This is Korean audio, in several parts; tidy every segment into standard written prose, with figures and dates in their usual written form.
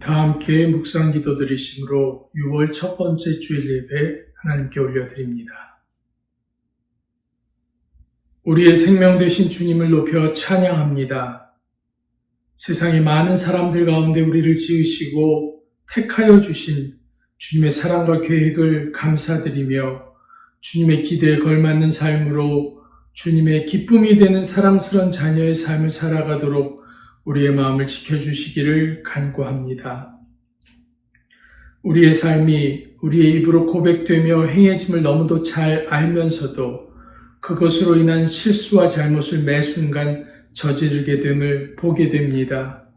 다 함께 묵상 기도 드리심으로 6월 첫 번째 주일 예배 하나님께 올려드립니다. 우리의 생명 되신 주님을 높여 찬양합니다. 세상의 많은 사람들 가운데 우리를 지으시고 택하여 주신 주님의 사랑과 계획을 감사드리며 주님의 기대에 걸맞는 삶으로 주님의 기쁨이 되는 사랑스러운 자녀의 삶을 살아가도록 우리의 마음을 지켜주시기를 간구합니다. 우리의 삶이 우리의 입으로 고백되며 행해짐을 너무도 잘 알면서도 그것으로 인한 실수와 잘못을 매 순간 저지르게 됨을 보게 됩니다.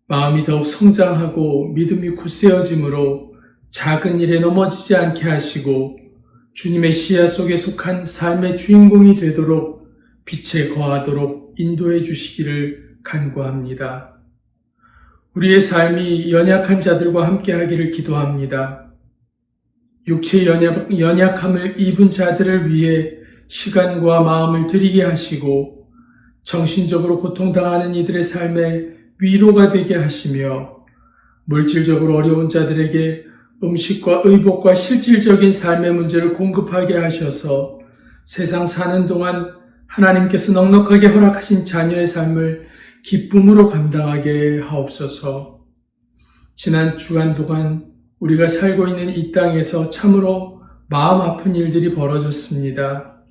마음이 더욱 성장하고 믿음이 굳세어짐으로 작은 일에 넘어지지 않게 하시고 주님의 시야 속에 속한 삶의 주인공이 되도록 빛에 거하도록 인도해 주시기를 간구합니다. 우리의 삶이 연약한 자들과 함께하기를 기도합니다. 육체의 연약함을 입은 자들을 위해 시간과 마음을 드리게 하시고 정신적으로 고통당하는 이들의 삶에 위로가 되게 하시며 물질적으로 어려운 자들에게 음식과 의복과 실질적인 삶의 문제를 공급하게 하셔서 세상 사는 동안 하나님께서 넉넉하게 허락하신 자녀의 삶을 기쁨으로 감당하게 하옵소서. 지난 주간 동안 우리가 살고 있는 이 땅에서 참으로 마음 아픈 일들이 벌어졌습니다.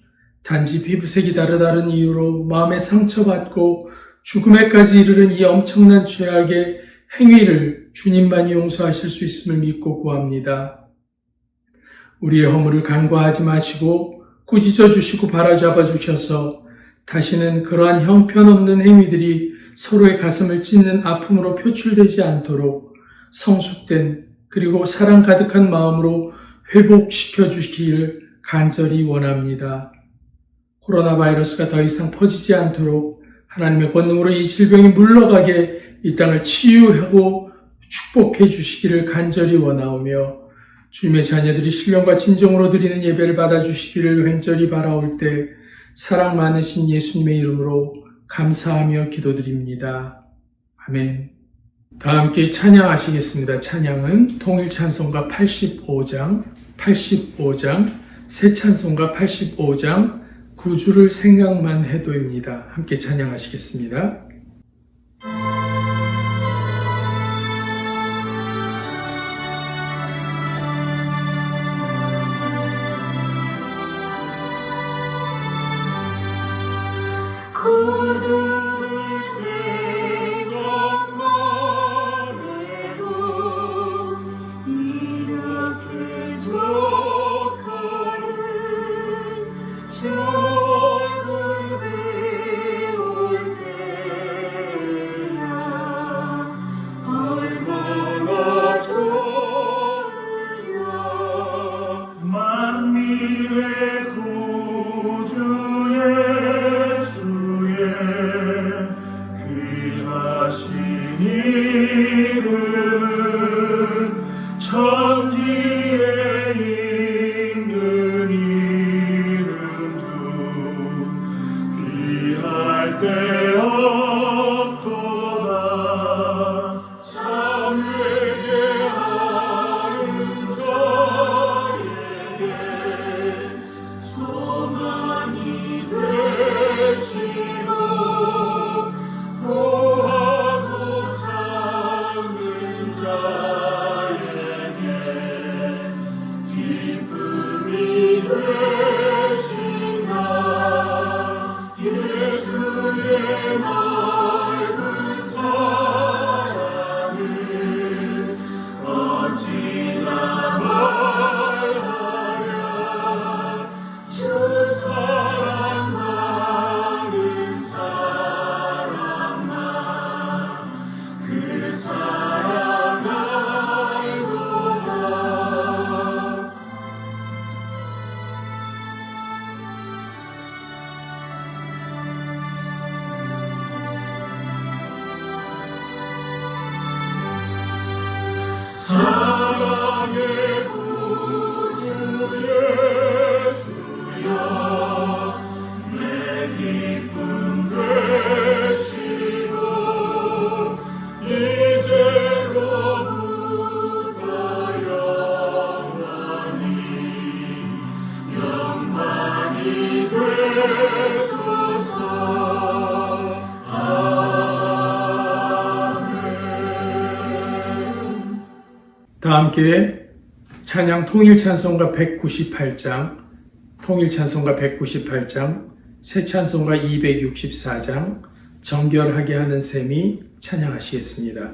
단지 피부색이 다른 이유로 마음에 상처받고 죽음에까지 이르는 이 엄청난 죄악의 행위를 주님만이 용서하실 수 있음을 믿고 구합니다. 우리의 허물을 간과하지 마시고 꾸짖어 주시고 바로잡아 주셔서 다시는 그러한 형편없는 행위들이 서로의 가슴을 찢는 아픔으로 표출되지 않도록 성숙된 그리고 사랑 가득한 마음으로 회복시켜 주시기를 간절히 원합니다. 코로나 바이러스가 더 이상 퍼지지 않도록 하나님의 권능으로 이 질병이 물러가게 이 땅을 치유하고 축복해 주시기를 간절히 원하오며 주님의 자녀들이 신령과 진정으로 드리는 예배를 받아주시기를 간절히 바라올 때 사랑 많으신 예수님의 이름으로 감사하며 기도드립니다. 아멘. 다 함께 찬양하시겠습니다. 찬양은 통일 찬송가 85장, 새 찬송가 85장, 구주를 생각만 해도입니다. 함께 찬양하시겠습니다. 구주를 생각만 해도 이렇게 족하는 철을 배울 때야 얼마나 좋으랴. 만민의 구주 귀하신 이름은 천지에 있는 이름 중 귀할 데 없도다. 참 회개하는 자에게 소망이 되시고 구하고 찾는 자에게 기쁨이 되신다. 예수의 맑은 사랑을 어찌나 말하랴. 주 사랑 많은 사랑만 그 사랑 알고라. 사랑의 구주 예수여 내 기쁨 되시고 이제로 다 함께 찬양 통일찬송가 198장, 통일찬송가 198장, 새찬송가 264장, 정결하게 하는 셈이 찬양하시겠습니다.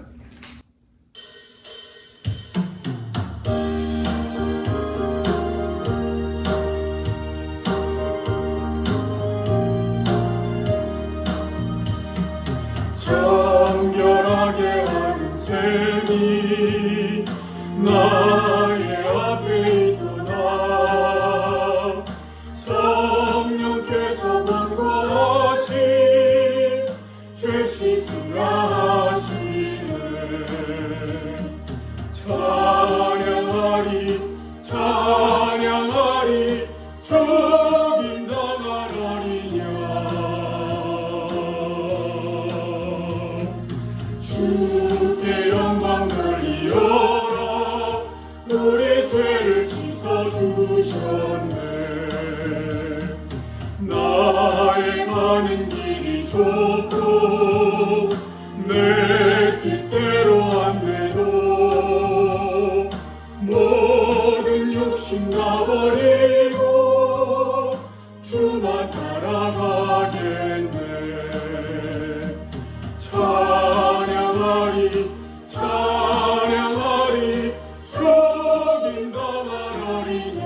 정결하게 하는 셈이 나의 앞에 있구나. 성령께서 권고하신 죄 씻으라 하시네. 찬양하리 찬양하리 죽임당하리냐. 주께 영광 돌리어라. 우리 죄를 씻어주셨네. 나의 가는 길이 좁고 내 뜻대로 안 돼도 모든 욕심 다 버리고 주만 따라가겠네. 찬양하리 찬양하리 죽임당하리냐.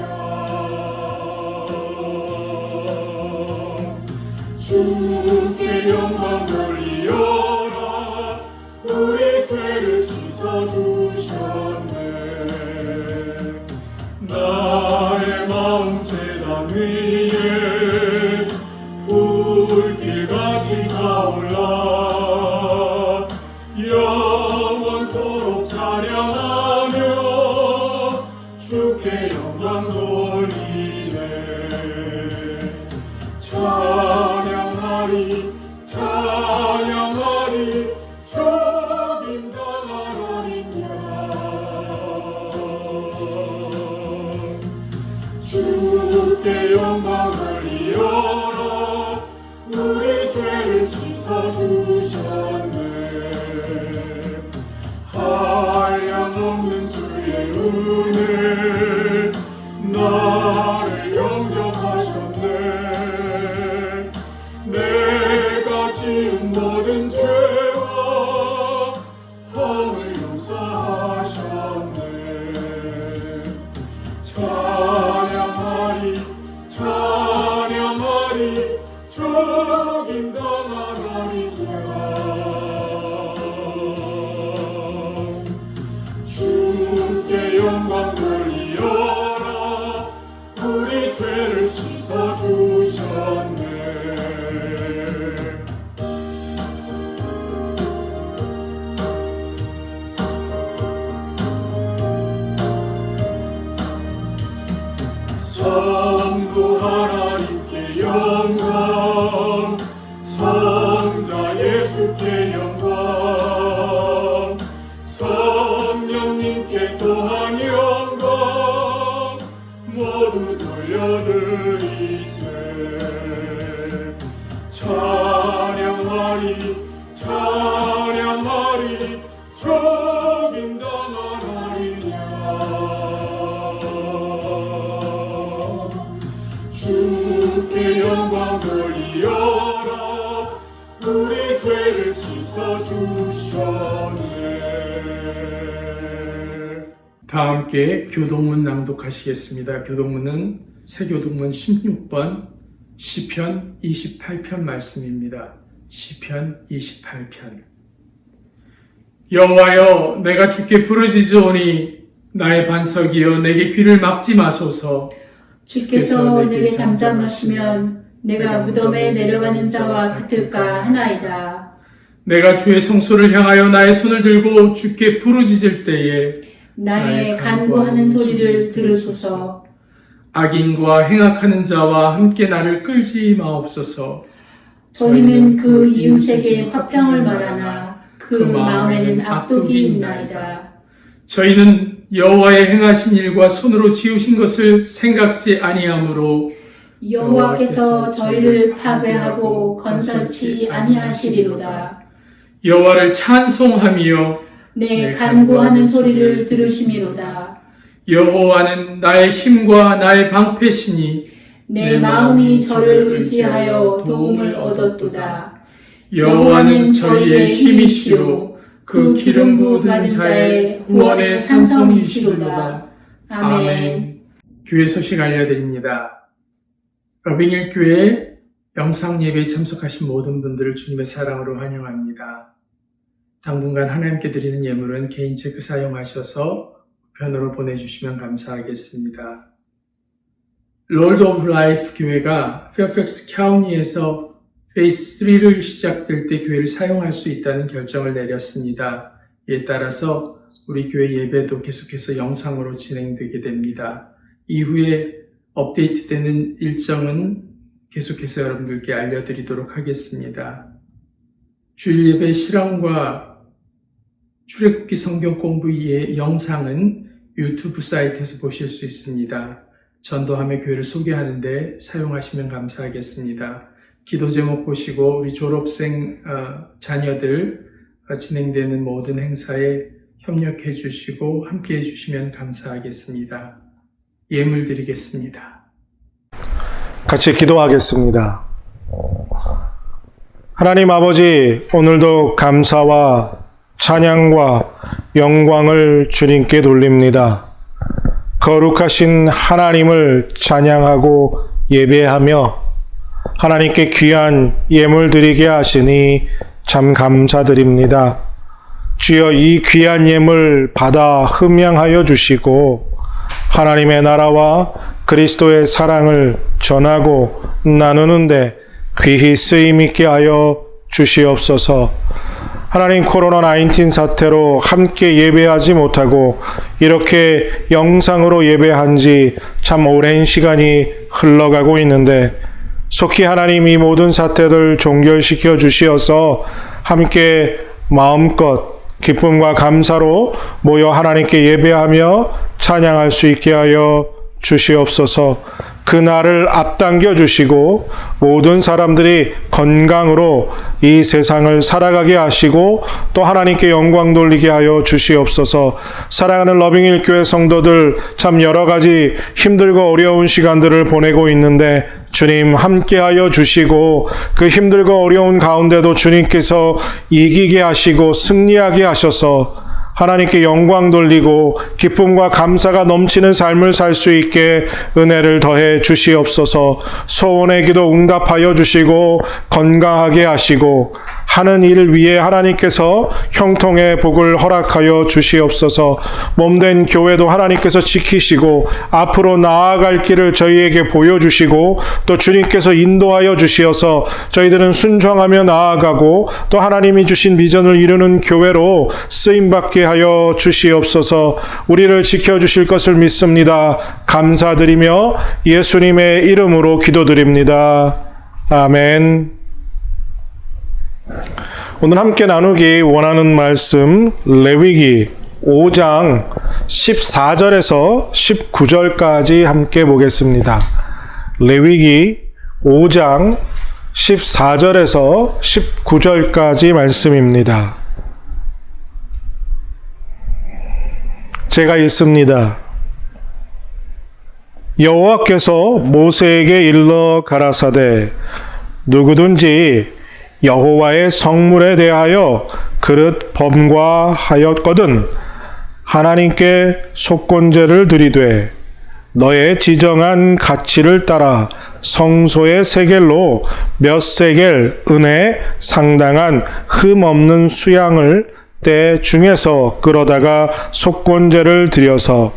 주께 영광 돌리어라. 우리 죄를 씻어주셨네. 나의 마음 제단 위에 불길같이 타올라. 영원토록 찬양하며 주께 영광 돌리네. 찬양하리 찬양하리 죽임당하리냐. 주께 영광 돌리어라. 우리 죄를 씻어주셨네. 한량없는 주의 은혜 나를 영접하셨네. 내가 지은 모든 죄와 허물 용서하셨네. 찬양하리 찬양하리 죽임당하리냐. 주께 영광 돌리어라. 우리 죄를 씻어주셨네. 성부 하나님께 영광, 성자 예수께 영광, 성령님께 또한 영광 모두 돌려드리세. 찬양하리 찬양하리 죽임당하리냐. 주께 영광 돌리어라. 우리 죄를 씻어주셨네. 다 함께 교동문 낭독하시겠습니다. 교동문은 새교동문 16번 시편 28편 말씀입니다. 시편 28편. 여호와여, 내가 주께 부르짖으오니 나의 반석이여 내게 귀를 막지 마소서. 주께서 내게 잠잠하시면 내가 무덤에 내려가는 자와 같을까 하나이다. 내가 주의 성소를 향하여 나의 손을 들고 주께 부르짖을 때에 나의 간구하는 소리를 들으소서. 악인과 행악하는 자와 함께 나를 끌지 마옵소서. 저희는 그 이웃에게 화평을 말하나 그 마음에는 악독이 있나이다. 저희는 여호와의 행하신 일과 손으로 지으신 것을 생각지 아니하므로 여호와께서 저희를 파괴하고 건설치 아니하시리로다. 여호와를 찬송하며 내 간구하는 소리를 들으심이로다. 여호와는 나의 힘과 나의 방패시니 내 마음이 저를 의지하여 도움을 얻었도다. 여호와는 저희의 힘이시요 그 기름 부은 자의 구원의 산성이시로다. 아멘. 교회 소식 알려드립니다. 러빙힐 교회 영상 예배에 참석하신 모든 분들을 주님의 사랑으로 환영합니다. 당분간 하나님께 드리는 예물은 개인 체크 사용하셔서 우편으로 보내주시면 감사하겠습니다. 롤드 오브 라이프 교회가 페어팩스 카운티에서 페이스 3를 시작될 때 교회를 사용할 수 있다는 결정을 내렸습니다. 이에 따라서 우리 교회 예배도 계속해서 영상으로 진행되게 됩니다. 이후에 업데이트되는 일정은 계속해서 여러분들께 알려드리도록 하겠습니다. 주일 예배 실황과 출애굽기 성경 공부의 영상은 유튜브 사이트에서 보실 수 있습니다. 전도하며 교회를 소개하는데 사용하시면 감사하겠습니다. 기도 제목 보시고 우리 졸업생 자녀들 진행되는 모든 행사에 협력해 주시고 함께 해 주시면 감사하겠습니다. 예물 드리겠습니다. 같이 기도하겠습니다. 하나님 아버지, 오늘도 감사와 찬양과 영광을 주님께 돌립니다. 거룩하신 하나님을 찬양하고 예배하며 하나님께 귀한 예물 드리게 하시니 참 감사드립니다. 주여, 이 귀한 예물 받아 흠양하여 주시고 하나님의 나라와 그리스도의 사랑을 전하고 나누는데 귀히 쓰임 있게 하여 주시옵소서. 하나님, 코로나19 사태로 함께 예배하지 못하고 이렇게 영상으로 예배한 지 참 오랜 시간이 흘러가고 있는데 속히 하나님 이 모든 사태를 종결시켜 주시어서 함께 마음껏 기쁨과 감사로 모여 하나님께 예배하며 찬양할 수 있게 하여 주시옵소서. 그날을 앞당겨 주시고 모든 사람들이 건강으로 이 세상을 살아가게 하시고 또 하나님께 영광 돌리게 하여 주시옵소서. 사랑하는 러빙힐 교회 성도들, 참 여러 가지 힘들고 어려운 시간들을 보내고 있는데 주님 함께하여 주시고 그 힘들고 어려운 가운데도 주님께서 이기게 하시고 승리하게 하셔서 하나님께 영광 돌리고 기쁨과 감사가 넘치는 삶을 살 수 있게 은혜를 더해 주시옵소서. 소원의 기도 응답하여 주시고 건강하게 하시고 하는 일을 위해 하나님께서 형통의 복을 허락하여 주시옵소서. 몸된 교회도 하나님께서 지키시고 앞으로 나아갈 길을 저희에게 보여주시고 또 주님께서 인도하여 주시어서 저희들은 순종하며 나아가고 또 하나님이 주신 비전을 이루는 교회로 쓰임받게 하여 주시옵소서. 우리를 지켜주실 것을 믿습니다. 감사드리며 예수님의 이름으로 기도드립니다. 아멘. 오늘 함께 나누기 원하는 말씀 레위기 5장 14절에서 19절까지 함께 보겠습니다. 레위기 5장 14절에서 19절까지 말씀입니다. 제가 읽습니다. 여호와께서 모세에게 일러 가라사대 누구든지 여호와의 성물에 대하여 그릇 범과하였거든 하나님께 속건제를 드리되 너의 지정한 가치를 따라 성소의 세겔로 몇 세겔 은에 상당한 흠 없는 수양을 때 중에서 끌어다가 속건제를 드려서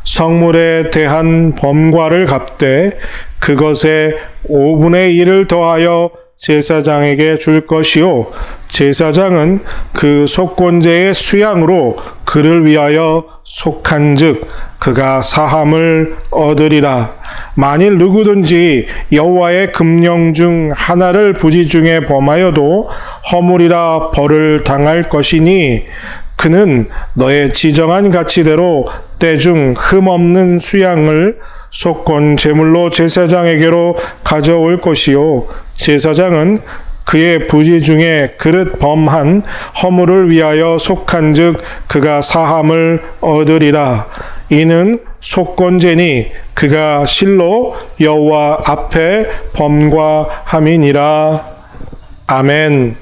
성물에 대한 범과를 갚되 그것에 5분의 1을 더하여 제사장에게 줄 것이요 제사장은 그 속건제의 수양으로 그를 위하여 속한즉 그가 사함을 얻으리라. 만일 누구든지 여호와의 금령 중 하나를 부지 중에 범하여도 허물이라 벌을 당할 것이니 그는 너의 지정한 가치대로 때중 흠없는 수양을 속건 제물로 제사장에게로 가져올 것이요 제사장은 그의 부지 중에 그릇 범한 허물을 위하여 속한즉 그가 사함을 얻으리라. 이는 속건제니 그가 실로 여호와 앞에 범과함이니라. 아멘.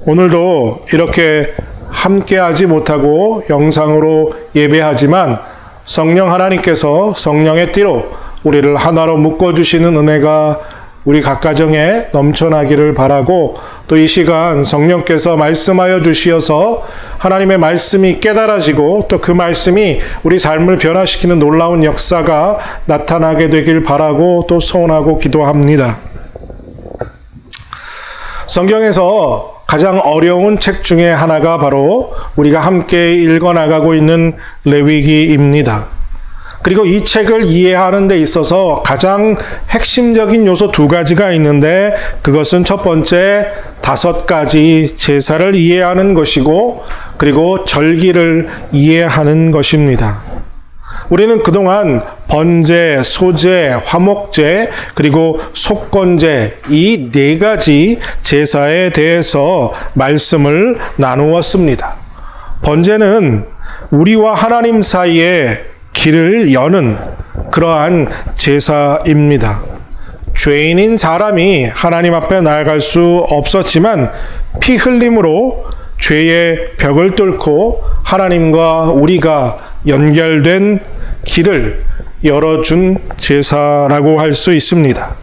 오늘도 이렇게 함께하지 못하고 영상으로 예배하지만 성령 하나님께서 성령의 띠로 우리를 하나로 묶어주시는 은혜가 우리 각 가정에 넘쳐나기를 바라고, 또 이 시간 성령께서 말씀하여 주시어서 하나님의 말씀이 깨달아지고 또 그 말씀이 우리 삶을 변화시키는 놀라운 역사가 나타나게 되길 바라고 또 소원하고 기도합니다. 성경에서 가장 어려운 책 중에 하나가 바로 우리가 함께 읽어나가고 있는 레위기입니다. 그리고 이 책을 이해하는 데 있어서 가장 핵심적인 요소 2가지가 있는데, 그것은 첫 번째 5가지 제사를 이해하는 것이고, 그리고 절기를 이해하는 것입니다. 우리는 그동안 번제, 소제, 화목제, 그리고 속건제, 이 4가지 제사에 대해서 말씀을 나누었습니다. 번제는 우리와 하나님 사이에 길을 여는 그러한 제사입니다. 죄인인 사람이 하나님 앞에 나아갈 수 없었지만 피 흘림으로 죄의 벽을 뚫고 하나님과 우리가 연결된 길을 열어준 제사라고 할 수 있습니다.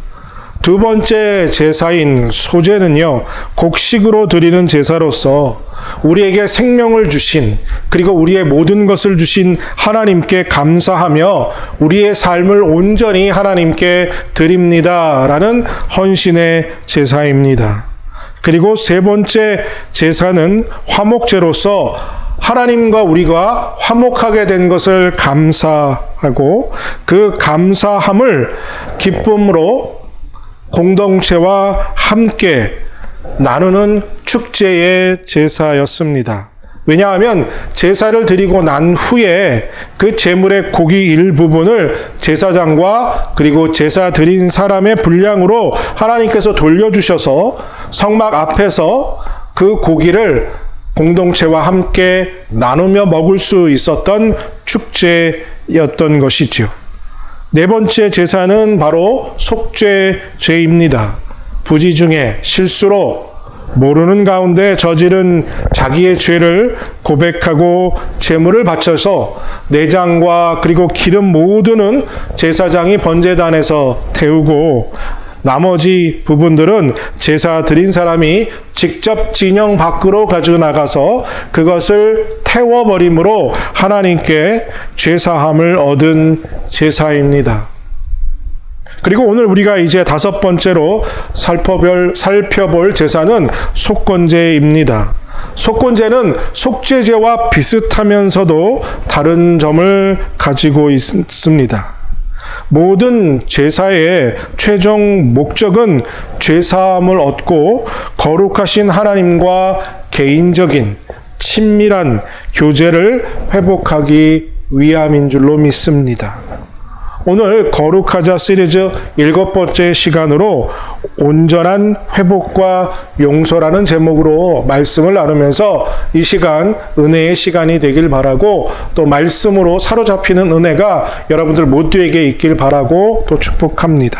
2번째 제사인 소제는요, 곡식으로 드리는 제사로서 우리에게 생명을 주신, 그리고 우리의 모든 것을 주신 하나님께 감사하며 우리의 삶을 온전히 하나님께 드립니다라는 헌신의 제사입니다. 그리고 3번째 제사는 화목제로서 하나님과 우리가 화목하게 된 것을 감사하고 그 감사함을 기쁨으로 공동체와 함께 나누는 축제의 제사였습니다. 왜냐하면 제사를 드리고 난 후에 그 제물의 고기 일부분을 제사장과 그리고 제사 드린 사람의 분량으로 하나님께서 돌려주셔서 성막 앞에서 그 고기를 공동체와 함께 나누며 먹을 수 있었던 축제였던 것이지요. 4번째 제사는 바로 속죄죄입니다. 부지 중에 실수로 모르는 가운데 저지른 자기의 죄를 고백하고 제물을 바쳐서 내장과 그리고 기름 모두는 제사장이 번제단에서 태우고, 나머지 부분들은 제사 드린 사람이 직접 진영 밖으로 가지고 나가서 그것을 태워버림으로 하나님께 죄사함을 얻은 제사입니다. 그리고 오늘 우리가 이제 5번째로 살펴볼 제사는 속건제입니다. 속건제는 속죄제와 비슷하면서도 다른 점을 가지고 있습니다. 모든 제사의 최종 목적은 죄사함을 얻고 거룩하신 하나님과 개인적인 친밀한 교제를 회복하기 위함인 줄로 믿습니다. 오늘 거룩하자 시리즈 7번째 시간으로 온전한 회복과 용서라는 제목으로 말씀을 나누면서 이 시간 은혜의 시간이 되길 바라고, 또 말씀으로 사로잡히는 은혜가 여러분들 모두에게 있길 바라고 또 축복합니다.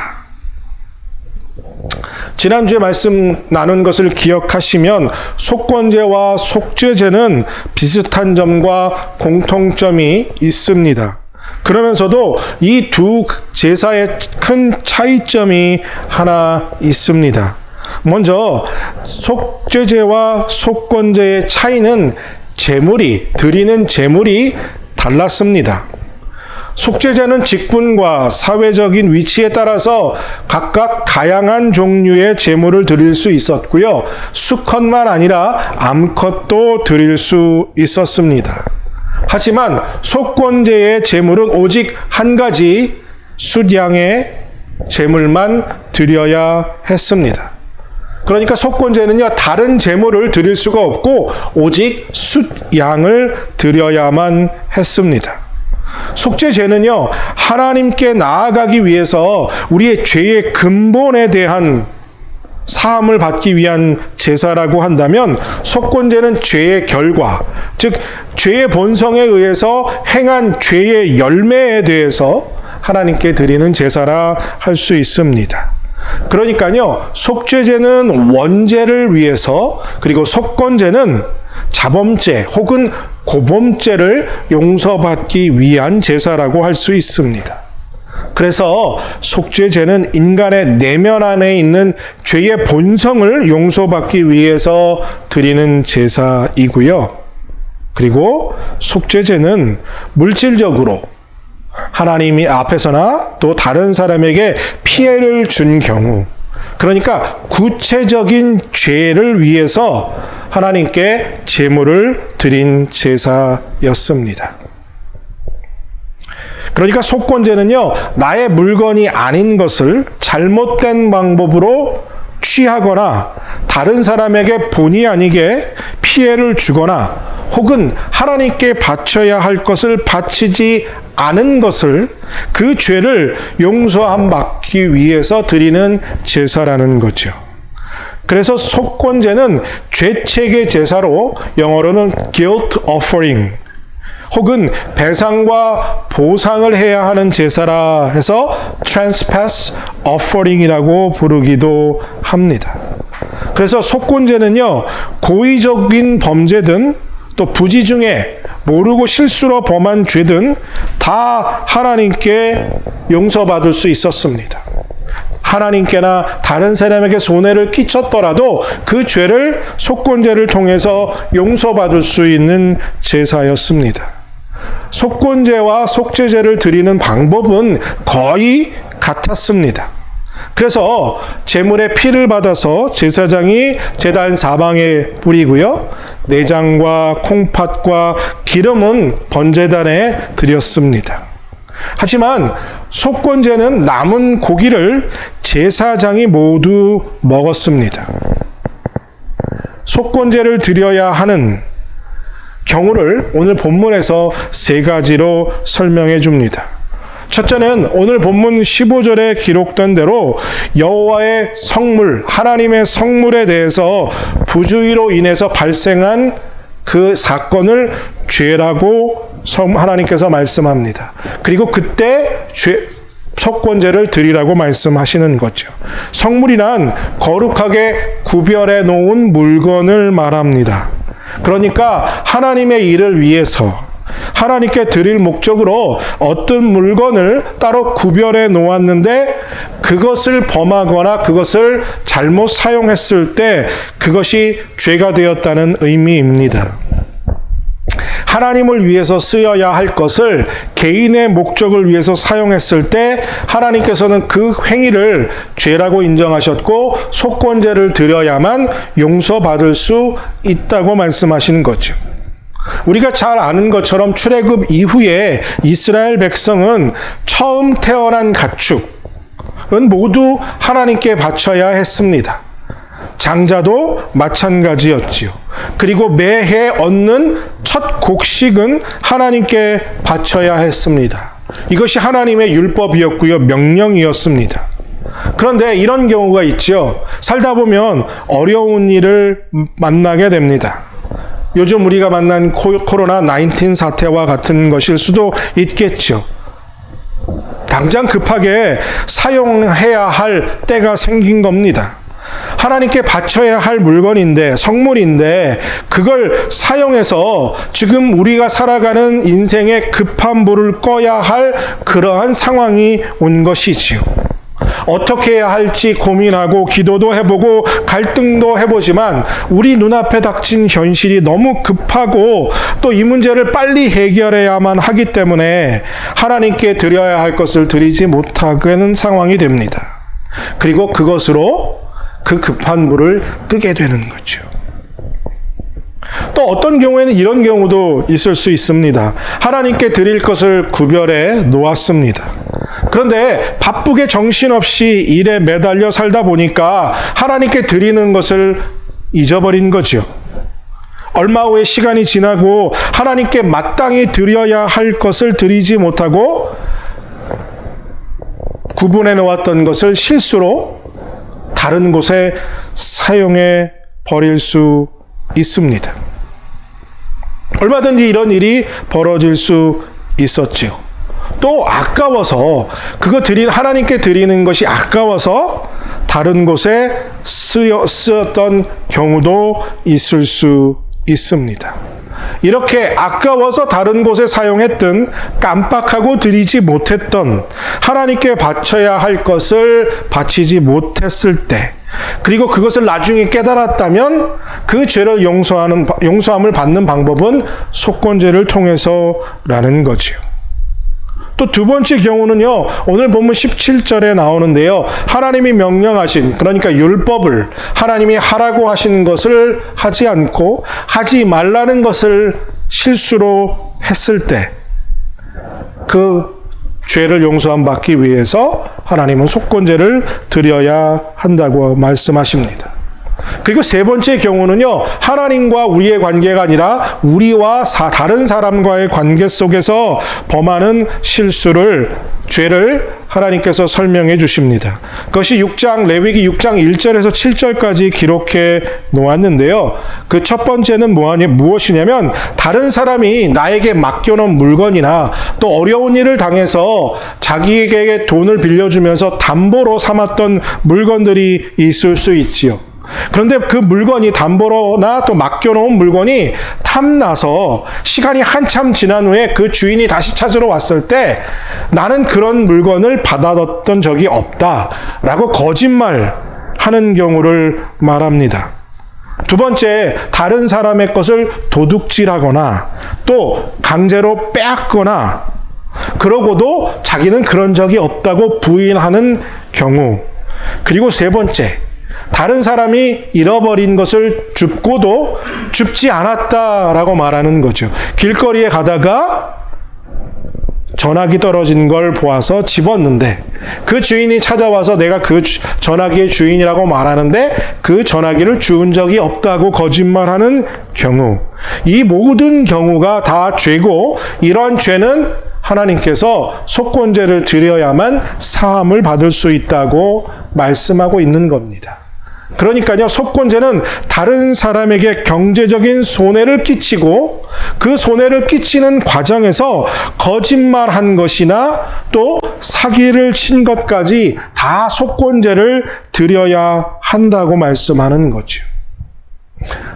지난주에 말씀 나눈 것을 기억하시면 속건제와 속죄제는 비슷한 점과 공통점이 있습니다. 그러면서도 이 2 제사의 큰 차이점이 하나 있습니다. 먼저 속죄제와 속건제의 차이는 드리는 제물이 달랐습니다. 속죄제는 직분과 사회적인 위치에 따라서 각각 다양한 종류의 제물을 드릴 수 있었고요. 수컷만 아니라 암컷도 드릴 수 있었습니다. 하지만 속건제의 제물은 오직 한 가지 숫양의 제물만 드려야 했습니다. 그러니까 속건제는요, 다른 제물을 드릴 수가 없고 오직 숫양을 드려야만 했습니다. 속죄제는요, 하나님께 나아가기 위해서 우리의 죄의 근본에 대한 사함을 받기 위한 제사라고 한다면 속건제는 죄의 결과, 즉 죄의 본성에 의해서 행한 죄의 열매에 대해서 하나님께 드리는 제사라 할 수 있습니다. 그러니까요, 속죄제는 원죄를 위해서, 그리고 속건제는 자범죄 혹은 고범죄를 용서받기 위한 제사라고 할 수 있습니다. 그래서 속죄제는 인간의 내면 안에 있는 죄의 본성을 용서받기 위해서 드리는 제사이고요. 그리고 속죄제는 물질적으로 하나님이 앞에서나 또 다른 사람에게 피해를 준 경우, 그러니까 구체적인 죄를 위해서 하나님께 제물을 드린 제사였습니다. 그러니까 속건제는요, 나의 물건이 아닌 것을 잘못된 방법으로 취하거나 다른 사람에게 본의 아니게 피해를 주거나 혹은 하나님께 바쳐야 할 것을 바치지 않은 것을, 그 죄를 용서함 받기 위해서 드리는 제사라는 거죠. 그래서 속건제는 죄책의 제사로 영어로는 guilt offering 혹은 배상과 보상을 해야 하는 제사라 해서 trespass offering이라고 부르기도 합니다. 그래서 속건제는요, 고의적인 범죄든 또 부지 중에 모르고 실수로 범한 죄든 다 하나님께 용서받을 수 있었습니다. 하나님께나 다른 사람에게 손해를 끼쳤더라도 그 죄를 속건제를 통해서 용서받을 수 있는 제사였습니다. 속건제와 속죄제를 드리는 방법은 거의 같았습니다. 그래서 제물의 피를 받아서 제사장이 제단 사방에 뿌리고요, 내장과 콩팥과 기름은 번제단에 드렸습니다. 하지만 속건제는 남은 고기를 제사장이 모두 먹었습니다. 속건제를 드려야 하는 경우를 오늘 본문에서 세 가지로 설명해 줍니다. 첫째는 오늘 본문 15절에 기록된 대로 여호와의 성물, 하나님의 성물에 대해서 부주의로 인해서 발생한 그 사건을 죄라고 하나님께서 말씀합니다. 그리고 그때 속건제를 드리라고 말씀하시는 거죠. 성물이란 거룩하게 구별해 놓은 물건을 말합니다. 그러니까 하나님의 일을 위해서 하나님께 드릴 목적으로 어떤 물건을 따로 구별해 놓았는데 그것을 범하거나 그것을 잘못 사용했을 때 그것이 죄가 되었다는 의미입니다. 하나님을 위해서 쓰여야 할 것을 개인의 목적을 위해서 사용했을 때 하나님께서는 그 행위를 죄라고 인정하셨고 속건제를 드려야만 용서받을 수 있다고 말씀하시는 거죠. 우리가 잘 아는 것처럼 출애굽 이후에 이스라엘 백성은 처음 태어난 가축은 모두 하나님께 바쳐야 했습니다. 장자도 마찬가지였지요. 그리고 매해 얻는 첫 곡식은 하나님께 바쳐야 했습니다. 이것이 하나님의 율법이었고요, 명령이었습니다. 그런데 이런 경우가 있죠. 살다 보면 어려운 일을 만나게 됩니다. 요즘 우리가 만난 코로나19 사태와 같은 것일 수도 있겠죠. 당장 급하게 사용해야 할 때가 생긴 겁니다. 하나님께 바쳐야 할 물건인데, 성물인데 그걸 사용해서 지금 우리가 살아가는 인생의 급한 불을 꺼야 할 그러한 상황이 온 것이지요. 어떻게 해야 할지 고민하고 기도도 해보고 갈등도 해보지만 우리 눈앞에 닥친 현실이 너무 급하고 또 이 문제를 빨리 해결해야만 하기 때문에 하나님께 드려야 할 것을 드리지 못하는 상황이 됩니다. 그리고 그것으로 그 급한 불을 끄게 되는 거죠. 또 어떤 경우에는 이런 경우도 있을 수 있습니다. 하나님께 드릴 것을 구별해 놓았습니다. 그런데 바쁘게 정신없이 일에 매달려 살다 보니까 하나님께 드리는 것을 잊어버린 거죠. 얼마 후에 시간이 지나고 하나님께 마땅히 드려야 할 것을 드리지 못하고 구분해 놓았던 것을 실수로 다른 곳에 사용해 버릴 수 있습니다. 얼마든지 이런 일이 벌어질 수 있었지요. 또 아까워서 하나님께 드리는 것이 아까워서 다른 곳에 쓰였던 경우도 있을 수 있습니다. 이렇게 아까워서 다른 곳에 사용했던, 깜빡하고 드리지 못했던, 하나님께 바쳐야 할 것을 바치지 못했을 때, 그리고 그것을 나중에 깨달았다면 그 죄를 용서함을 받는 방법은 속건제를 통해서라는 거지요. 또 두 번째 경우는요, 오늘 본문 17절에 나오는데요. 하나님이 명령하신, 그러니까 율법을 하나님이 하라고 하시는 것을 하지 않고 하지 말라는 것을 실수로 했을 때 그 죄를 용서함 받기 위해서 하나님은 속건제를 드려야 한다고 말씀하십니다. 그리고 세 번째 경우는요, 하나님과 우리의 관계가 아니라 우리와 다른 사람과의 관계 속에서 범하는 죄를 하나님께서 설명해 주십니다. 그것이 레위기 6장 1절에서 7절까지 기록해 놓았는데요. 그 첫 번째는 무엇이냐면, 다른 사람이 나에게 맡겨놓은 물건이나 또 어려운 일을 당해서 자기에게 돈을 빌려주면서 담보로 삼았던 물건들이 있을 수 있지요. 그런데 그 물건이 담보로나 또 맡겨놓은 물건이 탐나서 시간이 한참 지난 후에 그 주인이 다시 찾으러 왔을 때 나는 그런 물건을 받아뒀던 적이 없다라고 거짓말하는 경우를 말합니다. 두 번째, 다른 사람의 것을 도둑질하거나 또 강제로 빼앗거나 그러고도 자기는 그런 적이 없다고 부인하는 경우. 그리고 세 번째, 다른 사람이 잃어버린 것을 줍고도 줍지 않았다라고 말하는 거죠. 길거리에 가다가 전화기 떨어진 걸 보아서 집었는데 그 주인이 찾아와서 내가 그 전화기의 주인이라고 말하는데 그 전화기를 주운 적이 없다고 거짓말하는 경우. 이 모든 경우가 다 죄고, 이러한 죄는 하나님께서 속건제를 드려야만 사함을 받을 수 있다고 말씀하고 있는 겁니다. 그러니까요, 속건제는 다른 사람에게 경제적인 손해를 끼치고 그 손해를 끼치는 과정에서 거짓말한 것이나 또 사기를 친 것까지 다 속건제를 드려야 한다고 말씀하는 거죠.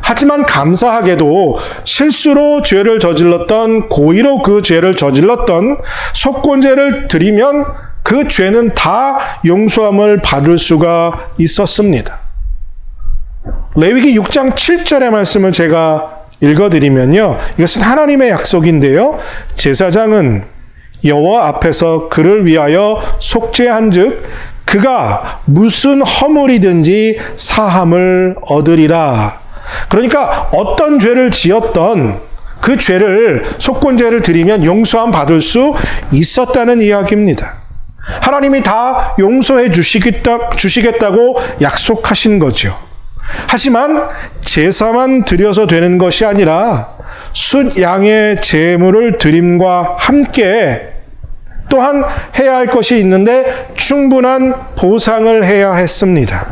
하지만 감사하게도 실수로 죄를 저질렀던, 고의로 그 죄를 저질렀던 속건제를 드리면 그 죄는 다 용서함을 받을 수가 있었습니다. 레위기 6장 7절의 말씀을 제가 읽어드리면요, 이것은 하나님의 약속인데요. 제사장은 여호와 앞에서 그를 위하여 속죄한즉 그가 무슨 허물이든지 사함을 얻으리라. 그러니까 어떤 죄를 지었던 그 죄를, 속건제를 드리면 용서함 받을 수 있었다는 이야기입니다. 하나님이 다 용서해 주시겠다고 약속하신 거죠. 하지만 제사만 드려서 되는 것이 아니라 숫 양의 제물을 드림과 함께 또한 해야 할 것이 있는데 충분한 보상을 해야 했습니다.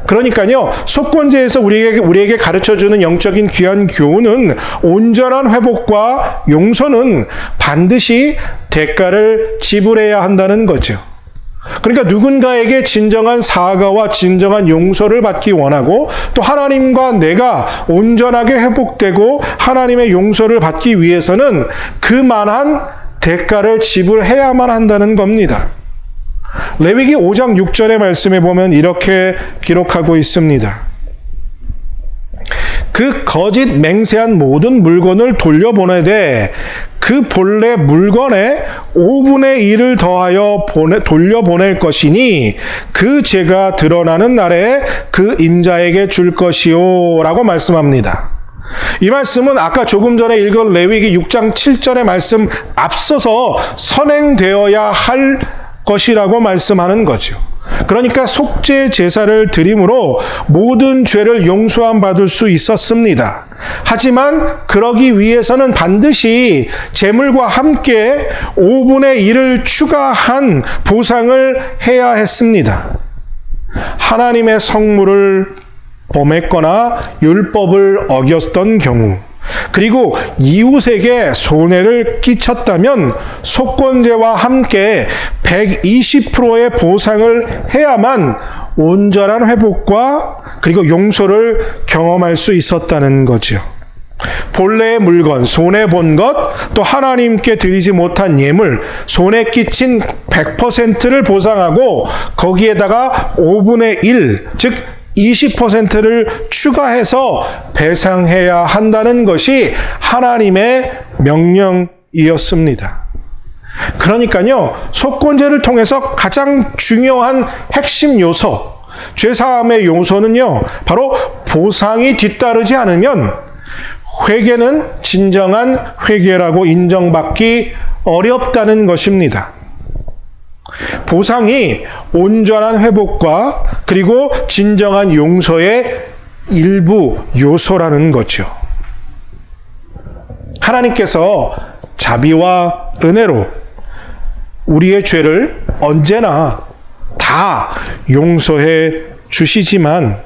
그러니까요, 속건제에서 우리에게 가르쳐주는 영적인 귀한 교훈은 온전한 회복과 용서는 반드시 대가를 지불해야 한다는 거죠. 그러니까 누군가에게 진정한 사과와 진정한 용서를 받기 원하고 또 하나님과 내가 온전하게 회복되고 하나님의 용서를 받기 위해서는 그만한 대가를 지불해야만 한다는 겁니다. 레위기 5장 6절의 말씀에 보면 이렇게 기록하고 있습니다. 그 거짓 맹세한 모든 물건을 돌려보내되 그 본래 물건에 5분의 1을 더하여 돌려보낼 것이니 그 죄가 드러나는 날에 그 임자에게 줄 것이요 라고 말씀합니다. 이 말씀은 아까 조금 전에 읽은 레위기 6장 7절의 말씀 앞서서 선행되어야 할 것이라고 말씀하는 거죠. 그러니까 속죄 제사를 드림으로 모든 죄를 용서함 받을 수 있었습니다. 하지만 그러기 위해서는 반드시 제물과 함께 5분의 1을 추가한 보상을 해야 했습니다. 하나님의 성물을 범했거나 율법을 어겼던 경우, 그리고 이웃에게 손해를 끼쳤다면 속건제와 함께 120%의 보상을 해야만 온전한 회복과 그리고 용서를 경험할 수 있었다는 거죠. 본래의 물건, 손해본 것, 또 하나님께 드리지 못한 예물, 손해 끼친 100%를 보상하고 거기에다가 5분의 1, 즉 20%를 추가해서 배상해야 한다는 것이 하나님의 명령이었습니다. 그러니까요, 속건제를 통해서 가장 중요한 핵심 요소, 죄사함의 요소는요, 바로 보상이 뒤따르지 않으면 회개는 진정한 회개라고 인정받기 어렵다는 것입니다. 보상이 온전한 회복과 그리고 진정한 용서의 일부 요소라는 거죠. 하나님께서 자비와 은혜로 우리의 죄를 언제나 다 용서해 주시지만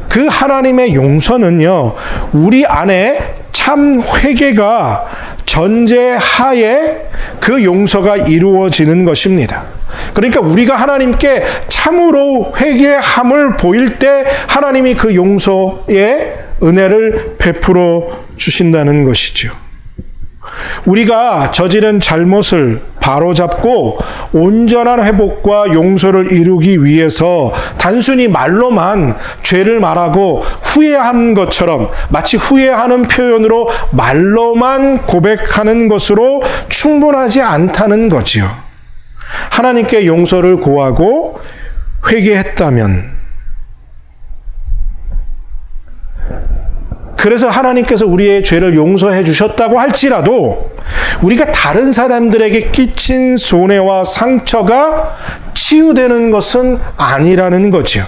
그 하나님의 용서는요, 우리 안에 참 회개가 전제하에 그 용서가 이루어지는 것입니다. 그러니까 우리가 하나님께 참으로 회개함을 보일 때 하나님이 그 용서의 은혜를 베풀어 주신다는 것이죠. 우리가 저지른 잘못을 바로잡고 온전한 회복과 용서를 이루기 위해서 단순히 말로만 죄를 말하고 후회한 것처럼, 마치 후회하는 표현으로 말로만 고백하는 것으로 충분하지 않다는 거지요. 하나님께 용서를 구하고 회개했다면, 그래서 하나님께서 우리의 죄를 용서해 주셨다고 할지라도 우리가 다른 사람들에게 끼친 손해와 상처가 치유되는 것은 아니라는 거죠.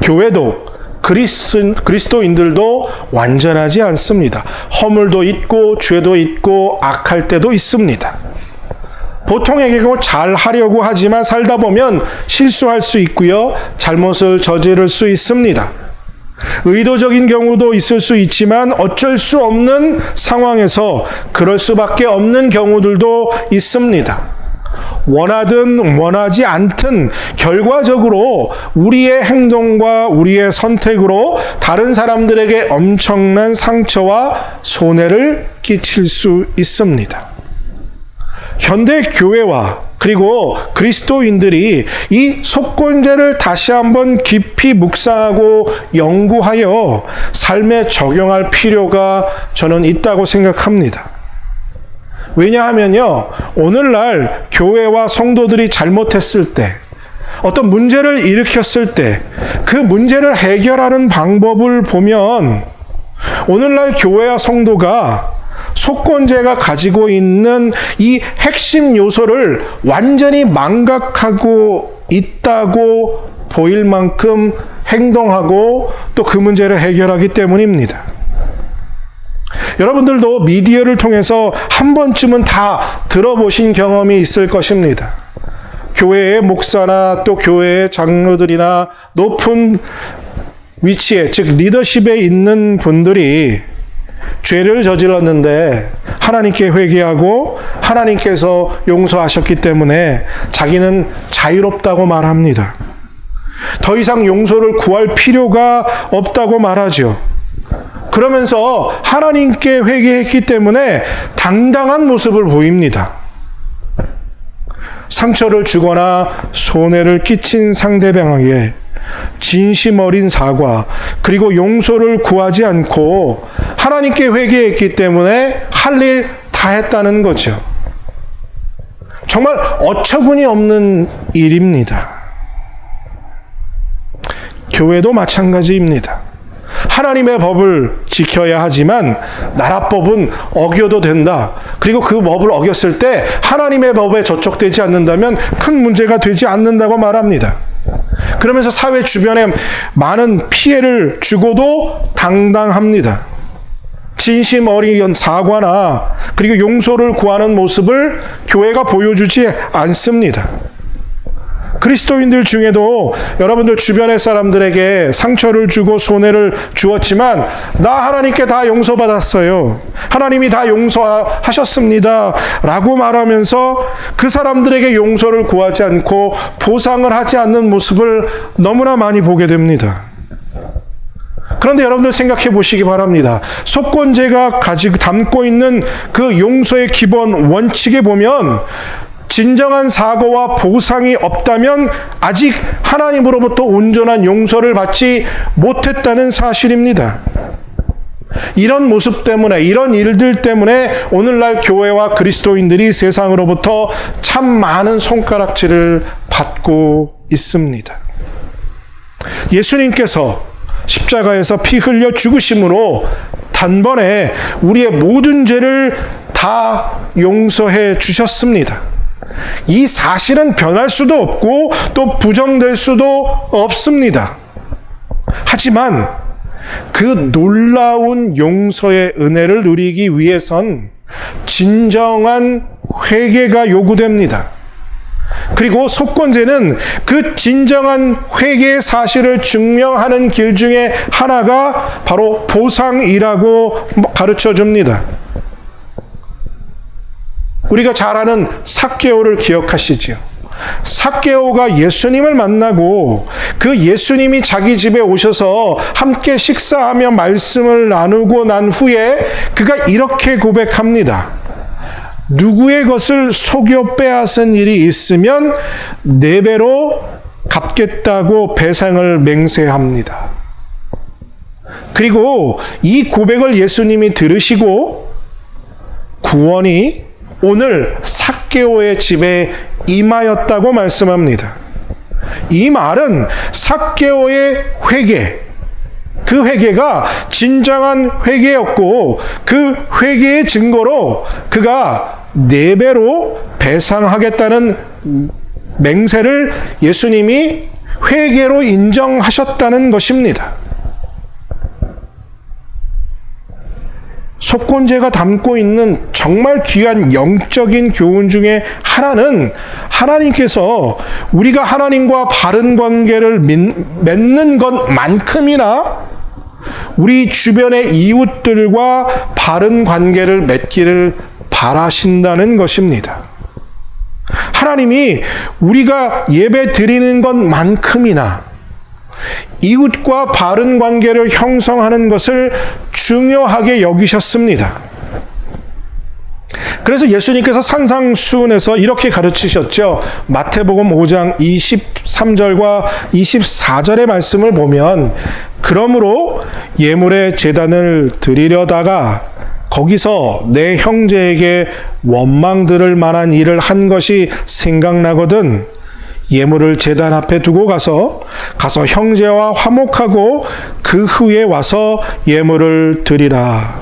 교회도 그리스도인들도 완전하지 않습니다. 허물도 있고 죄도 있고 악할 때도 있습니다. 보통에게도 잘 하려고 하지만 살다 보면 실수할 수 있고요, 잘못을 저지를 수 있습니다. 의도적인 경우도 있을 수 있지만 어쩔 수 없는 상황에서 그럴 수밖에 없는 경우들도 있습니다. 원하든 원하지 않든 결과적으로 우리의 행동과 우리의 선택으로 다른 사람들에게 엄청난 상처와 손해를 끼칠 수 있습니다. 현대 교회와 그리고 그리스도인들이 이 속건제를 다시 한번 깊이 묵상하고 연구하여 삶에 적용할 필요가 저는 있다고 생각합니다. 왜냐하면요, 오늘날 교회와 성도들이 잘못했을 때, 어떤 문제를 일으켰을 때 그 문제를 해결하는 방법을 보면 오늘날 교회와 성도가 속건제가 가지고 있는 이 핵심 요소를 완전히 망각하고 있다고 보일 만큼 행동하고 또 그 문제를 해결하기 때문입니다. 여러분들도 미디어를 통해서 한 번쯤은 다 들어보신 경험이 있을 것입니다. 교회의 목사나 또 교회의 장로들이나 높은 위치에, 즉 리더십에 있는 분들이 죄를 저질렀는데 하나님께 회개하고 하나님께서 용서하셨기 때문에 자기는 자유롭다고 말합니다. 더 이상 용서를 구할 필요가 없다고 말하죠. 그러면서 하나님께 회개했기 때문에 당당한 모습을 보입니다. 상처를 주거나 손해를 끼친 상대방에게 진심 어린 사과 그리고 용서를 구하지 않고 하나님께 회개했기 때문에 할 일 다 했다는 거죠. 정말 어처구니 없는 일입니다. 교회도 마찬가지입니다. 하나님의 법을 지켜야 하지만 나라법은 어겨도 된다. 그리고 그 법을 어겼을 때 하나님의 법에 저촉되지 않는다면 큰 문제가 되지 않는다고 말합니다. 그러면서 사회 주변에 많은 피해를 주고도 당당합니다. 진심 어린 사과나 그리고 용서를 구하는 모습을 교회가 보여주지 않습니다. 그리스도인들 중에도 여러분들 주변의 사람들에게 상처를 주고 손해를 주었지만 나 하나님께 다 용서받았어요. 하나님이 다 용서하셨습니다. 라고 말하면서 그 사람들에게 용서를 구하지 않고 보상을 하지 않는 모습을 너무나 많이 보게 됩니다. 그런데 여러분들 생각해 보시기 바랍니다. 속건제가 가지고 담고 있는 그 용서의 기본 원칙에 보면 진정한 사과와 보상이 없다면 아직 하나님으로부터 온전한 용서를 받지 못했다는 사실입니다. 이런 모습 때문에, 이런 일들 때문에 오늘날 교회와 그리스도인들이 세상으로부터 참 많은 손가락질을 받고 있습니다. 예수님께서 십자가에서 피 흘려 죽으심으로 단번에 우리의 모든 죄를 다 용서해 주셨습니다. 이 사실은 변할 수도 없고 또 부정될 수도 없습니다. 하지만 그 놀라운 용서의 은혜를 누리기 위해선 진정한 회개가 요구됩니다. 그리고 속건제는 그 진정한 회개의 사실을 증명하는 길 중에 하나가 바로 보상이라고 가르쳐 줍니다. 우리가 잘 아는 삭개오를 기억하시지요? 삭개오가 예수님을 만나고 그 예수님이 자기 집에 오셔서 함께 식사하며 말씀을 나누고 난 후에 그가 이렇게 고백합니다. 누구의 것을 속여 빼앗은 일이 있으면 4배로 갚겠다고 배상을 맹세합니다. 그리고 이 고백을 예수님이 들으시고 구원이 오늘 삭개오의 집에 임하였다고 말씀합니다. 이 말은 삭개오의 회개, 그 회개가 진정한 회개였고 그 회개의 증거로 그가 4배로 배상하겠다는 맹세를 예수님이 회개로 인정하셨다는 것입니다. 속건제가 담고 있는 정말 귀한 영적인 교훈 중에 하나는 하나님께서 우리가 하나님과 바른 관계를 맺는 것만큼이나 우리 주변의 이웃들과 바른 관계를 맺기를 바라신다는 것입니다. 하나님이 우리가 예배 드리는 것만큼이나 이웃과 바른 관계를 형성하는 것을 중요하게 여기셨습니다. 그래서 예수님께서 산상수훈에서 이렇게 가르치셨죠. 마태복음 5장 23절과 24절의 말씀을 보면 그러므로 예물의 제단을 드리려다가 거기서 내 형제에게 원망 들을 만한 일을 한 것이 생각나거든 예물을 제단 앞에 두고 가서 형제와 화목하고 그 후에 와서 예물을 드리라.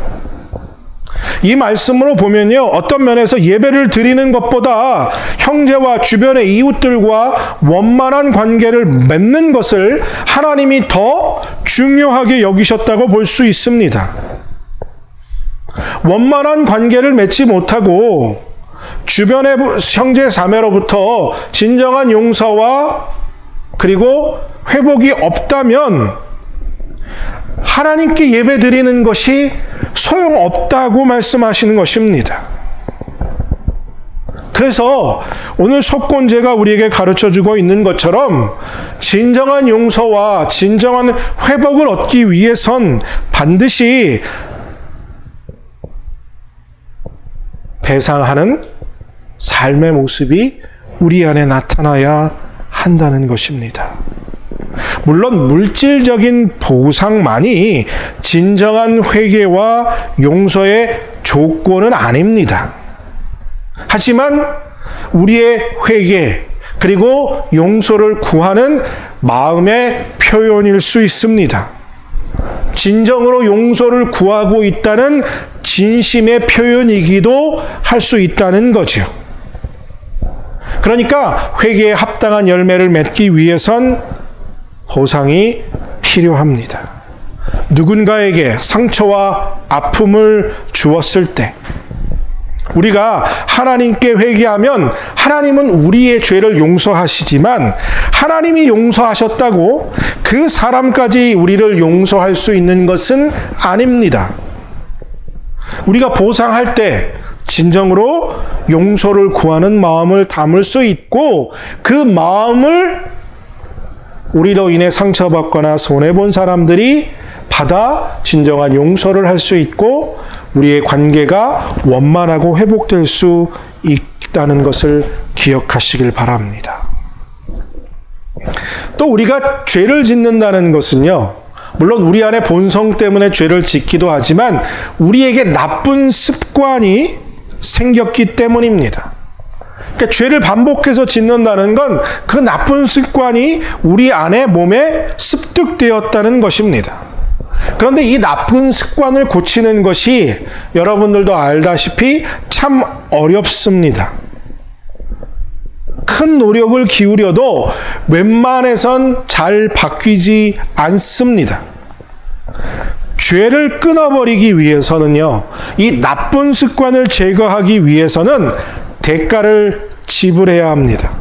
이 말씀으로 보면요, 어떤 면에서 예배를 드리는 것보다 형제와 주변의 이웃들과 원만한 관계를 맺는 것을 하나님이 더 중요하게 여기셨다고 볼 수 있습니다. 원만한 관계를 맺지 못하고 주변의 형제 자매로부터 진정한 용서와 그리고 회복이 없다면 하나님께 예배 드리는 것이 소용없다고 말씀하시는 것입니다. 그래서 오늘 속건제가 우리에게 가르쳐주고 있는 것처럼 진정한 용서와 진정한 회복을 얻기 위해선 반드시 배상하는 삶의 모습이 우리 안에 나타나야 한다는 것입니다. 물론 물질적인 보상만이 진정한 회개와 용서의 조건은 아닙니다. 하지만 우리의 회개 그리고 용서를 구하는 마음의 표현일 수 있습니다. 진정으로 용서를 구하고 있다는 진심의 표현이기도 할 수 있다는 거죠. 그러니까 회개에 합당한 열매를 맺기 위해선 보상이 필요합니다. 누군가에게 상처와 아픔을 주었을 때 우리가 하나님께 회개하면 하나님은 우리의 죄를 용서하시지만 하나님이 용서하셨다고 그 사람까지 우리를 용서할 수 있는 것은 아닙니다. 우리가 보상할 때 진정으로 용서를 구하는 마음을 담을 수 있고 그 마음을 우리로 인해 상처받거나 손해본 사람들이 받아 진정한 용서를 할 수 있고 우리의 관계가 원만하고 회복될 수 있다는 것을 기억하시길 바랍니다. 또 우리가 죄를 짓는다는 것은요, 물론 우리 안에 본성 때문에 죄를 짓기도 하지만 우리에게 나쁜 습관이 생겼기 때문입니다. 그러니까 죄를 반복해서 짓는다는 건 그 나쁜 습관이 우리 안에 몸에 습득되었다는 것입니다. 그런데 이 나쁜 습관을 고치는 것이 여러분들도 알다시피 참 어렵습니다. 큰 노력을 기울여도 웬만해선 잘 바뀌지 않습니다. 죄를 끊어버리기 위해서는요, 이 나쁜 습관을 제거하기 위해서는 대가를 지불해야 합니다.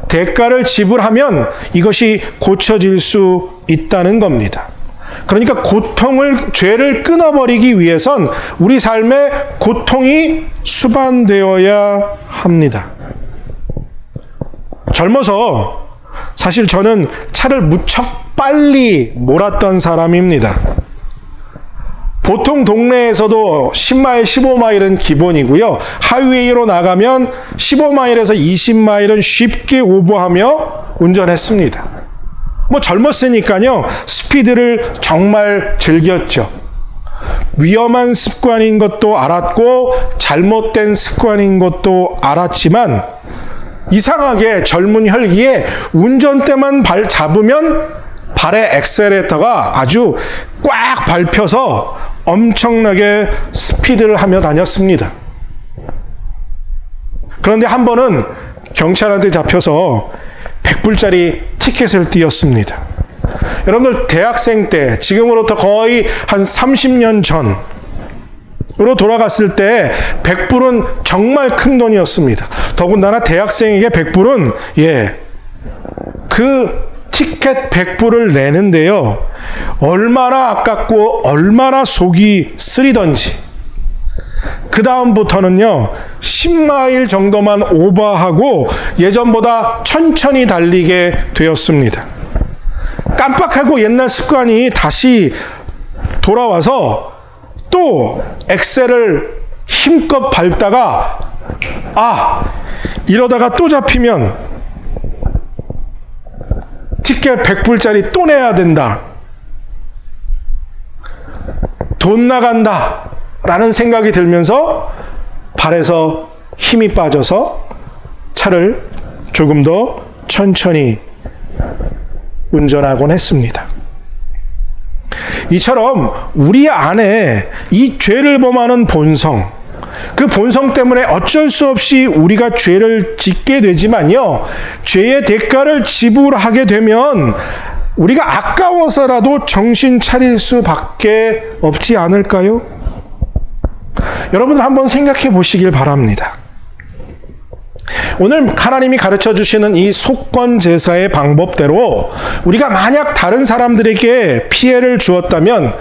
대가를 지불하면 이것이 고쳐질 수 있다는 겁니다. 그러니까 죄를 끊어버리기 위해선 우리 삶에 고통이 수반되어야 합니다. 젊어서 사실 저는 차를 무척 빨리 몰았던 사람입니다. 보통 동네에서도 10마일, 15마일은 기본이고요. 하이웨이로 나가면 15마일에서 20마일은 쉽게 오버하며 운전했습니다. 젊었으니까요. 스피드를 정말 즐겼죠. 위험한 습관인 것도 알았고 잘못된 습관인 것도 알았지만 이상하게 젊은 혈기에 운전대만 발 잡으면 발의 엑셀레이터가 아주 꽉 밟혀서 엄청나게 스피드를 하며 다녔습니다. 그런데 한 번은 경찰한테 잡혀서 100불짜리 티켓을 띄었습니다. 여러분들 대학생 때, 지금으로부터 거의 한 30년 전으로 돌아갔을 때 100불은 정말 큰 돈이었습니다. 더군다나 대학생에게 100불은 그 티켓 100불을 내는데요, 얼마나 아깝고 얼마나 속이 쓰리던지 그 다음부터는요 10마일 정도만 오버하고 예전보다 천천히 달리게 되었습니다. 깜빡하고 옛날 습관이 다시 돌아와서 또 엑셀을 힘껏 밟다가 이러다가 또 잡히면 티켓 100불짜리 또 내야 된다, 돈 나간다 라는 생각이 들면서 발에서 힘이 빠져서 차를 조금 더 천천히 운전하곤 했습니다. 이처럼 우리 안에 이 죄를 범하는 본성, 그 본성 때문에 어쩔 수 없이 우리가 죄를 짓게 되지만요, 죄의 대가를 지불하게 되면 우리가 아까워서라도 정신 차릴 수밖에 없지 않을까요? 여러분 한번 생각해 보시길 바랍니다. 오늘 하나님이 가르쳐 주시는 이 속건 제사의 방법대로 우리가 만약 다른 사람들에게 피해를 주었다면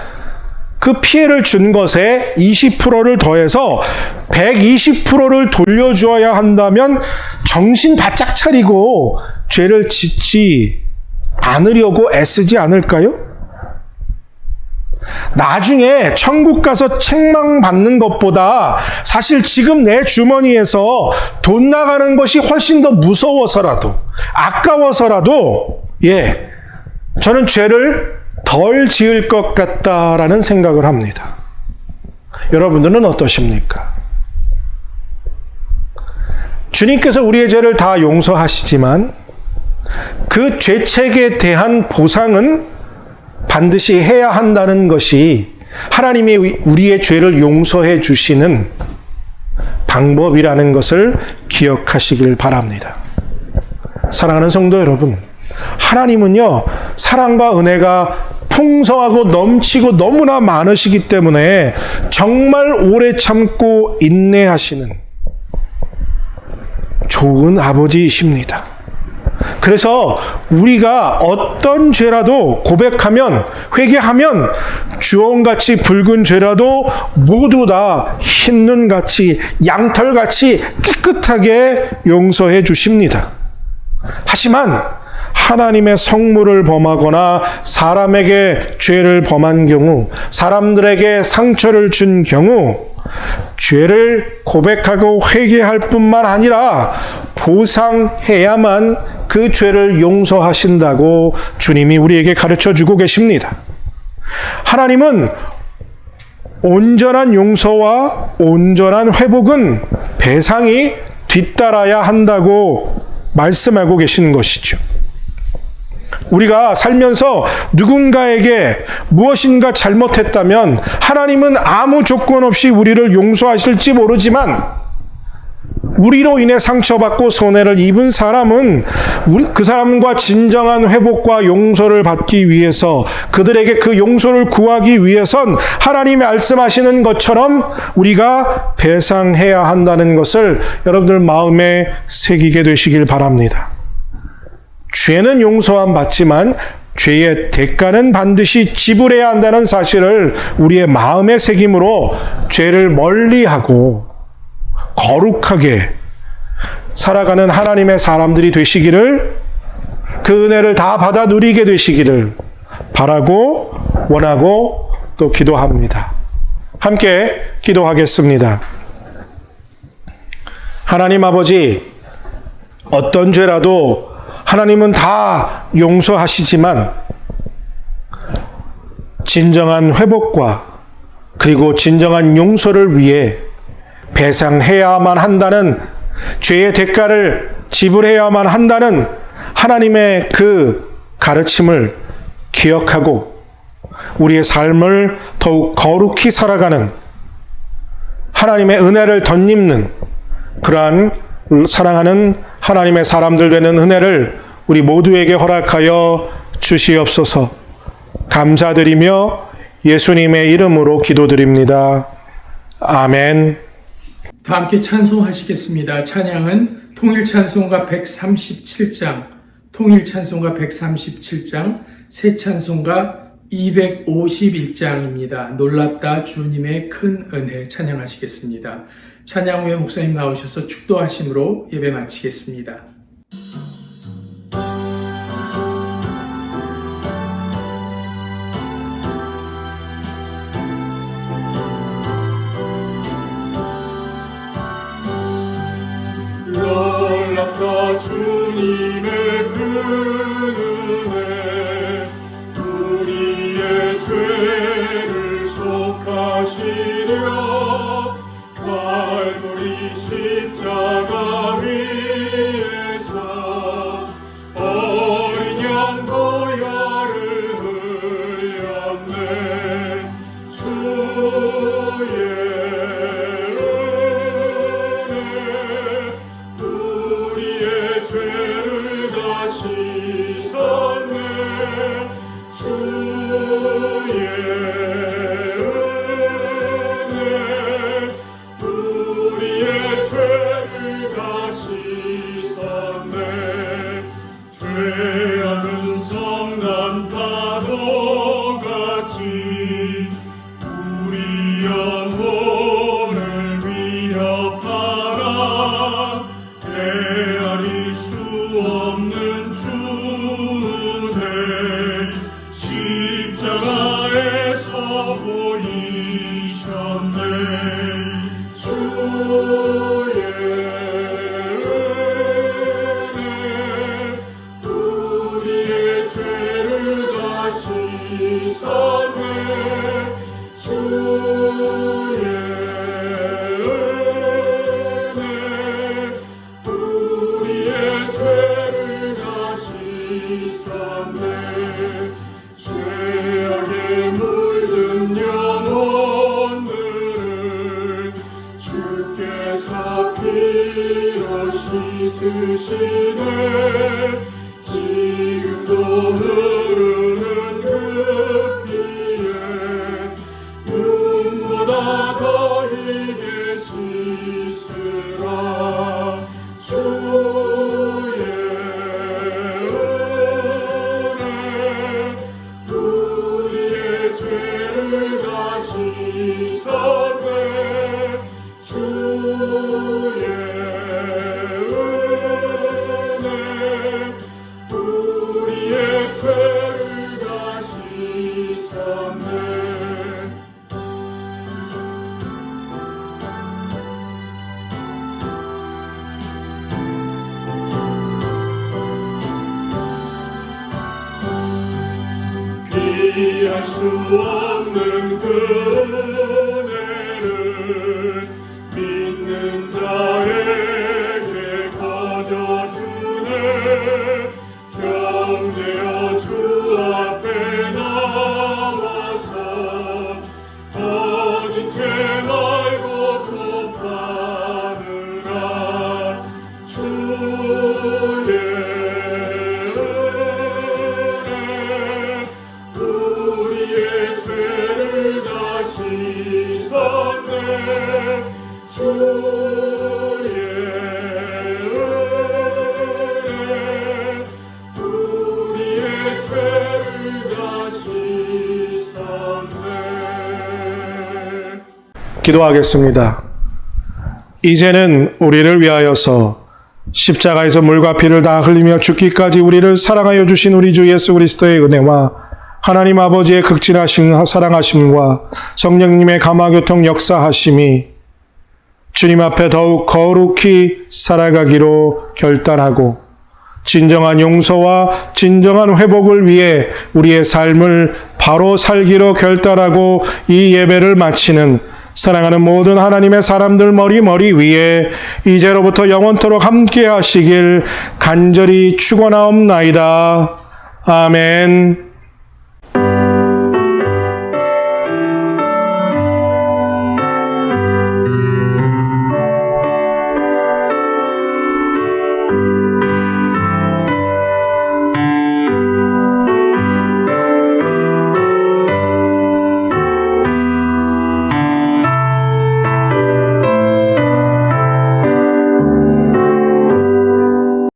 그 피해를 준 것에 20%를 더해서 120%를 돌려주어야 한다면 정신 바짝 차리고 죄를 짓지 않으려고 애쓰지 않을까요? 나중에 천국 가서 책망 받는 것보다 사실 지금 내 주머니에서 돈 나가는 것이 훨씬 더 무서워서라도, 아까워서라도 저는 죄를 덜 지을 것 같다라는 생각을 합니다. 여러분들은 어떠십니까? 주님께서 우리의 죄를 다 용서하시지만 그 죄책에 대한 보상은 반드시 해야 한다는 것이 하나님이 우리의 죄를 용서해 주시는 방법이라는 것을 기억하시길 바랍니다. 사랑하는 성도 여러분, 하나님은요, 사랑과 은혜가 풍성하고 넘치고 너무나 많으시기 때문에 정말 오래 참고 인내하시는 좋은 아버지이십니다. 그래서 우리가 어떤 죄라도 고백하면, 회개하면 주홍같이 붉은 죄라도 모두 다 흰눈같이, 양털같이 깨끗하게 용서해 주십니다. 하지만 하나님의 성물을 범하거나 사람에게 죄를 범한 경우, 사람들에게 상처를 준 경우 죄를 고백하고 회개할 뿐만 아니라 보상해야만 그 죄를 용서하신다고 주님이 우리에게 가르쳐 주고 계십니다. 하나님은 온전한 용서와 온전한 회복은 배상이 뒤따라야 한다고 말씀하고 계시는 것이죠. 우리가 살면서 누군가에게 무엇인가 잘못했다면 하나님은 아무 조건 없이 우리를 용서하실지 모르지만 우리로 인해 상처받고 손해를 입은 사람은 그 사람과 진정한 회복과 용서를 받기 위해서, 그들에게 그 용서를 구하기 위해선 하나님이 말씀하시는 것처럼 우리가 배상해야 한다는 것을 여러분들 마음에 새기게 되시길 바랍니다. 죄는 용서함 받지만 죄의 대가는 반드시 지불해야 한다는 사실을 우리의 마음에 새김으로 죄를 멀리하고 거룩하게 살아가는 하나님의 사람들이 되시기를, 그 은혜를 다 받아 누리게 되시기를 바라고 원하고 또 기도합니다. 함께 기도하겠습니다. 하나님 아버지, 어떤 죄라도 하나님은 다 용서하시지만 진정한 회복과 그리고 진정한 용서를 위해 배상해야만 한다는, 죄의 대가를 지불해야만 한다는 하나님의 그 가르침을 기억하고 우리의 삶을 더욱 거룩히 살아가는, 하나님의 은혜를 덧입는 그러한 사랑하는 하나님의 사람들 되는 은혜를 우리 모두에게 허락하여 주시옵소서. 감사드리며 예수님의 이름으로 기도드립니다. 아멘. 다 함께 찬송하시겠습니다. 찬양은 통일찬송가 137장, 통일찬송가 137장, 새찬송가 251장입니다. 놀랍다 주님의 큰 은혜 찬양하시겠습니다. 찬양 후에 목사님 나오셔서 축도하심으로 예배 마치겠습니다. 놀랍다 주님의 그 은혜, 우리의 죄를 속하시려 갈보리 십자가 위에서 어린 양 보혈을 흘렸네. 주의 은혜 우리의 죄를 다 씻었네. 주의 우리의 죄를 다 씻었네. 죄악은 성난 파도같이 우리 영혼을 위협하라. 헤아릴 수 없는 주내 십자가에서 보이셨네. 주의 은혜 우리의 죄를 다 씻었네. 주의 은혜 우리의 죄를 다 씻었네. 죄악에 물든 영혼들을 주께서 피로 씻으시네. 지금도 흐르는 그 이해할 수 없는 그 은혜를 믿는 자에게 거저주네. 형제여 주 앞에 나와서 거짓죄 말고 곱하느라 주의 은혜 우리의 죄를 다 씻었네. 주의 은혜 우리의 죄를 다 씻었네. 기도하겠습니다. 이제는 우리를 위하여서 십자가에서 물과 피를 다 흘리며 죽기까지 우리를 사랑하여 주신 우리 주 예수 그리스도의 은혜와 하나님 아버지의 극진하심 사랑하심과 성령님의 감화교통 역사하심이 주님 앞에 더욱 거룩히 살아가기로 결단하고 진정한 용서와 진정한 회복을 위해 우리의 삶을 바로 살기로 결단하고 이 예배를 마치는 사랑하는 모든 하나님의 사람들 머리 위에 이제로부터 영원토록 함께 하시길 간절히 축원하옵나이다. 아멘.